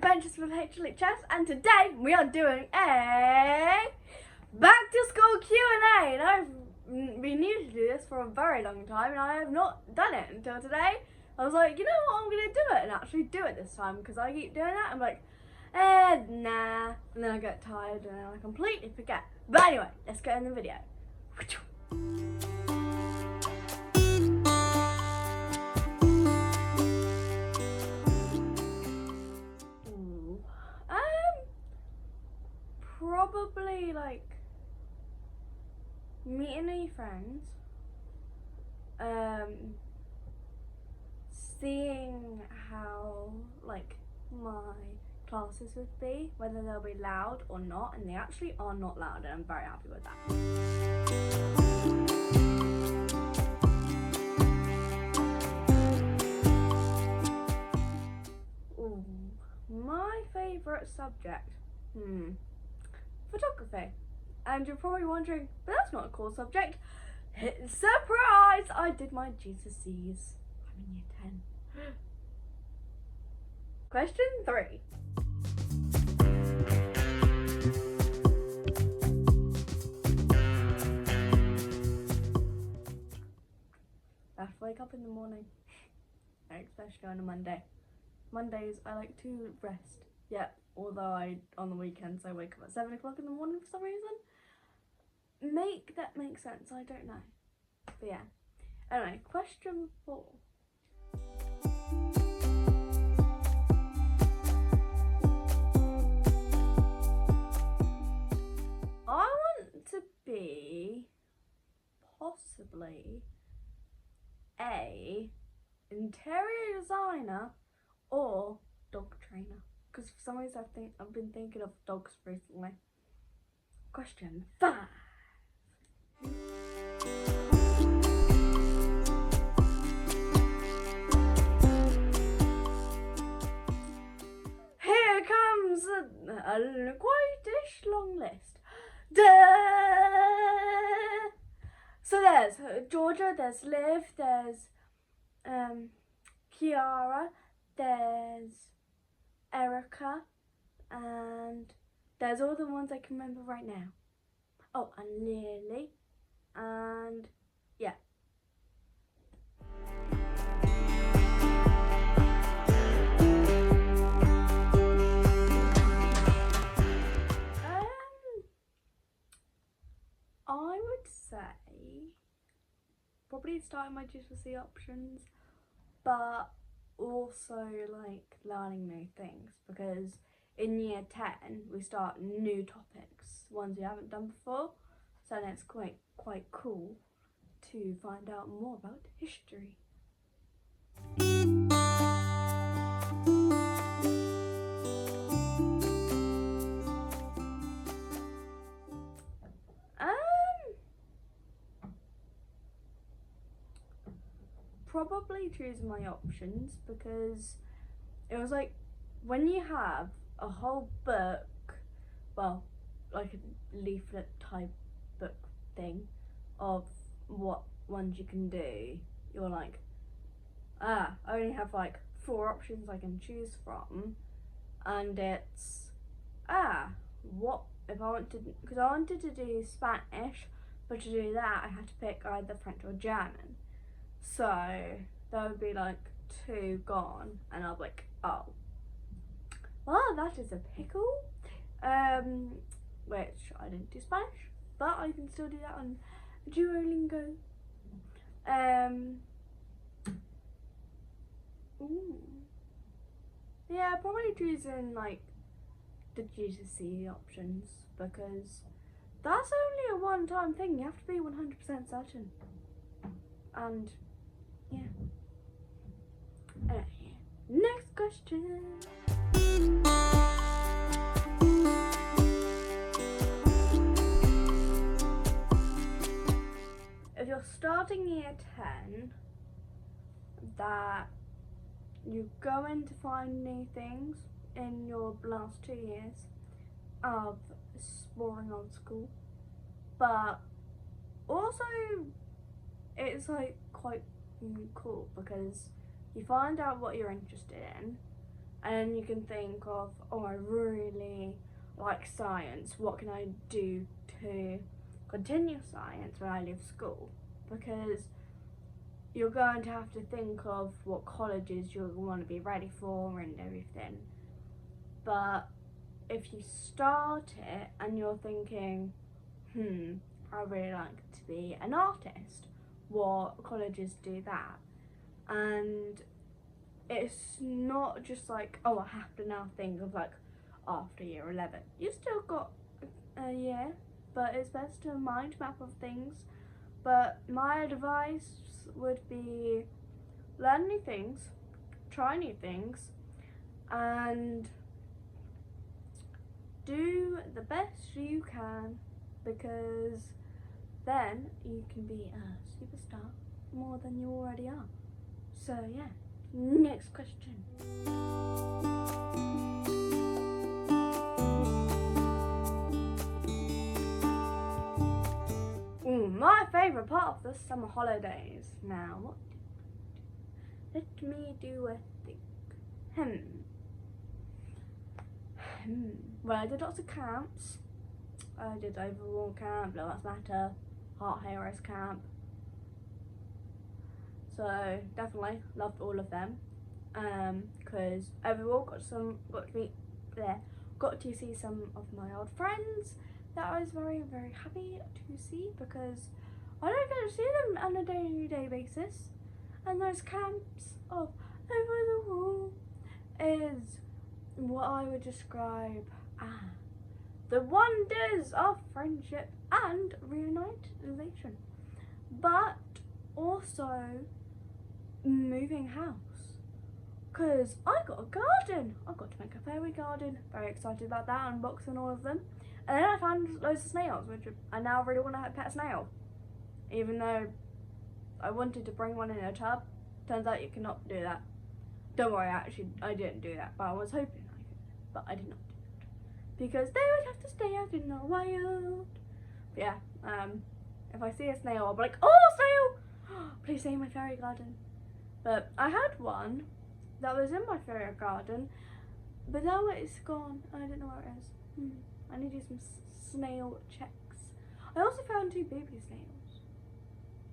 Adventures with HLHS, and today we are doing a back to school Q&A. And I've been needing to do this for a very long time, and I have not done it until today. I was like, you know what, I'm going to do it and actually do it this time, because I keep doing that. I'm like, nah, and then I get tired and then I completely forget. But anyway, let's get in the video. Probably like meeting new friends, seeing how like my classes would be, whether they'll be loud or not, and they actually are not loud, and I'm very happy with that. Ooh, my favourite subject, photography. And you're probably wondering, but that's not a cool subject. Surprise! I did my GCSEs. I'm in year 10. Question 3. I have to wake up in the morning, especially on a Monday. Mondays I like to rest. Yeah, although on the weekends I wake up at 7 o'clock in the morning for some reason. Make that make sense, I don't know. But yeah. Anyway, question 4. I want to be possibly a interior designer or dog trainer, because for some reason I've been thinking of dogs recently. Question 5. Here comes a quite-ish long list. So there's Georgia, there's Liv, there's Kiara, there's Erica, and there's all the ones I can remember right now. Oh, and Lily, and yeah. I would say probably starting my GCSE options, but also like learning new things, because in year 10 we start new topics, ones we haven't done before, so then it's quite cool to find out more about history. Probably choosing my options, because it was like when you have a whole book, well, like a leaflet type book thing of what ones you can do, you're like, I only have like 4 options I can choose from, and it's what if I wanted, because I wanted to do Spanish, but to do that I had to pick either French or German. So there would be like 2 gone, and I was like, oh, well, that is a pickle. Which I didn't do Spanish, but I can still do that on Duolingo. Yeah, probably choosing like the GCSE options, because that's only a one-time thing. You have to be 100% certain. And yeah. Anyway, next question. If you're starting year 10, that you're going to find new things in your last 2 years of exploring on school, but also it's like quite cool, because you find out what you're interested in, And you can think of, oh, I really like science. What can I do to continue science when I leave school? Because you're going to have to think of what colleges you'll want to be ready for and everything. But if you start it and you're thinking, I really like to be an artist, what colleges do that? And it's not just like, oh, I have to now think of like after year 11. You've still got a year, but it's best to mind map of things. But my advice would be learn new things, try new things, and do the best you can, because then you can be a superstar more than you already are. So yeah, next question. My favourite part of the summer holidays. Now, what? Let me do a think. Well, I did lots of camps. I did Overall Camp, Blue Lives Matter, Heart Heroes Camp. So definitely loved all of them. Because overall got to see some of my old friends that I was very, very happy to see, because I don't get to see them on a day-to-day basis. And those camps of Over the Wall is what I would describe as the wonders of friendship and reunitation, but also moving house, because I got a garden. I got to make a fairy garden. Very excited about that, unboxing all of them. And then I found loads of snails, which I now really want to have a pet snail, even though I wanted to bring one in a tub. Turns out you cannot do that. Don't worry, actually I didn't do that, but I was hoping I could, but I did not do it because they would have to stay out in the wild. But yeah, if I see a snail, I'll be like, oh, snail! Please stay in my fairy garden. But I had one that was in my fairy garden, but now it's gone. I don't know where it is. I need to do some snail checks. I also found 2 baby snails.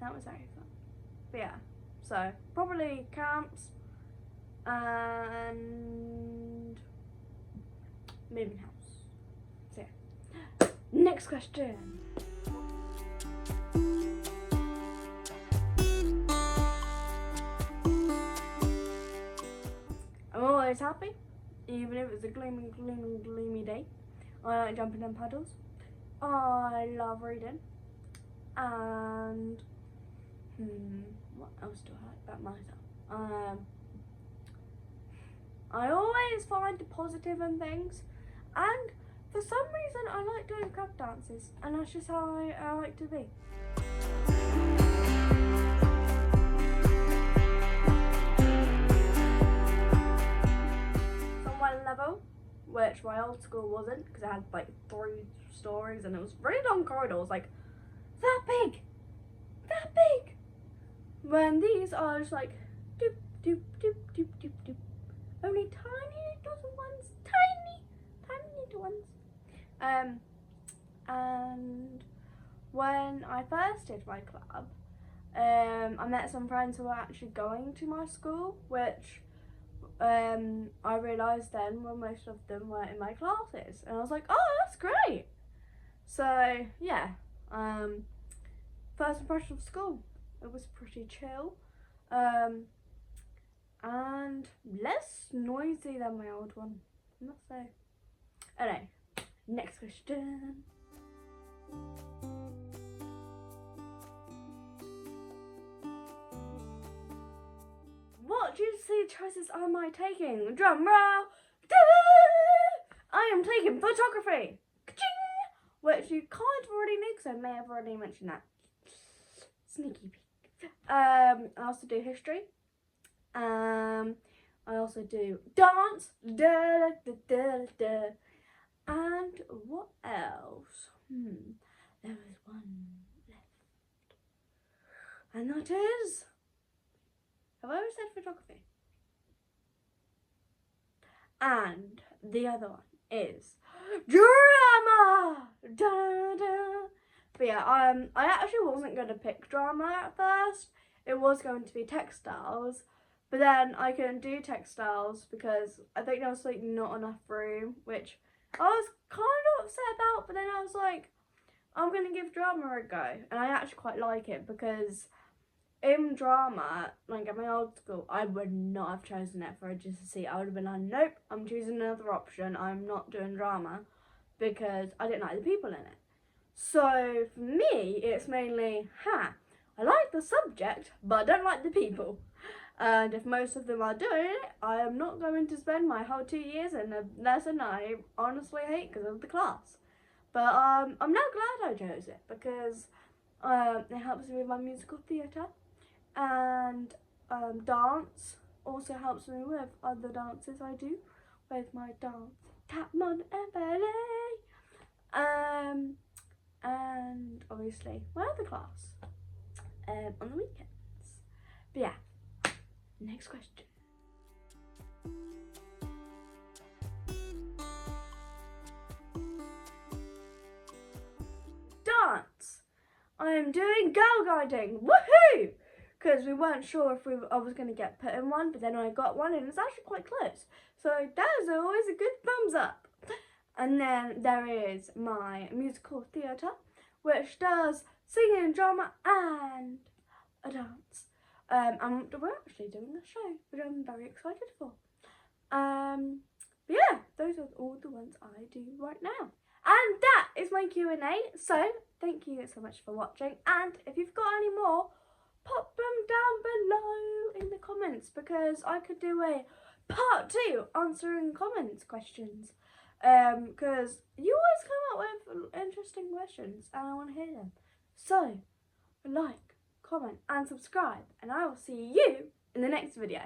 That was very fun. But yeah, so probably camps and moving house. So yeah. Next question. I'm always happy, even if it's a gloomy day. I like jumping in puddles. I love reading. And what else do I like about myself? I always find the positive in things, and for some reason I like doing crab dances, and that's just how I like to be. So one level, which my old school wasn't, because it had like 3 stories and it was really long corridors, like that big. When these are just like doop doop doop doop doop doop, only tiny little ones, tiny little ones. And when I first did my club, I met some friends who were actually going to my school, which I realised then when most of them were in my classes, and I was like, oh, that's great. So yeah, first impression of school, it was pretty chill, and less noisy than my old one, I must say. Anyway, next question. What GCSE choices am I taking? Drum roll! I am taking photography! Ka-ching! Which you kind of already knew, because I may have already mentioned that. Sneaky peek. I also do history. I also do dance. And what else? There was one left. And that is... Have I already said photography? And the other one is drama. Da, da. But yeah, I actually wasn't going to pick drama at first. It was going to be textiles, but then I couldn't do textiles because I think there was like not enough room, which I was kind of upset about. But then I was like, I'm going to give drama a go, and I actually quite like it because in drama, like at my old school, I would not have chosen it for a GCSE. I would have been like, nope, I'm choosing another option. I'm not doing drama because I didn't like the people in it. So for me, it's mainly, I like the subject, but I don't like the people. And if most of them are doing it, I am not going to spend my whole 2 years in a lesson I honestly hate because of the class. But I'm now glad I chose it because it helps me with my musical theatre, and dance also helps me with other dances I do with my dance tap, mon and ballet. And obviously my other class on the weekends. But yeah, next question. Dance. I am doing girl guiding. Woohoo! Because we weren't sure if I was going to get put in one, but then I got one and it's actually quite close. So that is always a good thumbs up. And then there is my musical theatre, which does singing, drama, and a dance. And we're actually doing a show, which I'm very excited for. But yeah, those are all the ones I do right now. And that is my Q&A. So thank you so much for watching. And if you've got any more, pop them down below in the comments, because I could do a part 2 answering comments questions. Because you always come up with interesting questions and I want to hear them. So like, comment and subscribe, and I will see you in the next video.